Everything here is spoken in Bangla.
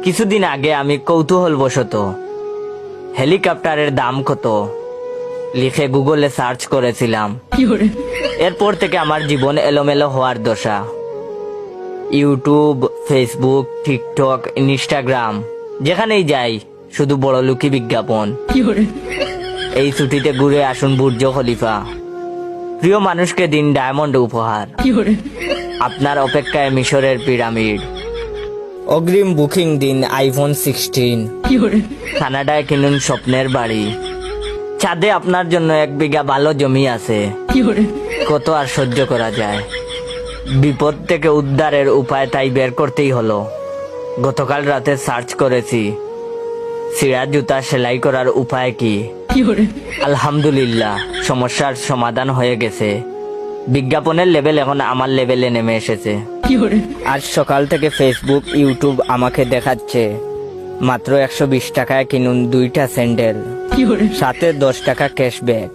কিছুদিন আগে আমি কৌতূহলবশত হেলিকপ্টারের দাম কত লিখে গুগলে সার্চ করেছিলাম। এরপর থেকে আমার জীবন এলোমেলো হওয়ার দশা। ইউটিউব, ফেসবুক, টিকটক, ইনস্টাগ্রাম, যেখানেই যাই শুধু বড়লোকি বিজ্ঞাপন। এই ছুটিতে ঘুরে আসুন বুর্জ খলিফা, প্রিয় মানুষকে দিন ডায়মন্ড উপহার, আপনার অপেক্ষায় মিশরের পিরামিড, অগ্রিম বুকিং দিন আইফোন 16, কানাডায় কিনুন স্বপ্নের বাড়ি, ছাদে আপনার জন্য 1 বিঘা ভালো জমি আছে। কত আর সহ্য করা যায়। বিপদ থেকে উদ্ধারের উপায় তাই বের করতেই হলো। গতকাল রাতে সার্চ করেছি ছিঁড়া জুতা সেলাই করার উপায় কি। আলহামদুলিল্লাহ, সমস্যার সমাধান হয়ে গেছে। বিজ্ঞাপনের লেভেল এখন আমার লেভেলে নেমে এসেছে। আজ সকাল থেকে ফেসবুক, ইউটিউব আমাকে দেখাচ্ছে মাত্র 120 টাকায় কিনুন 2টা স্যান্ডেল, সাথে 10 টাকা ক্যাশব্যাক।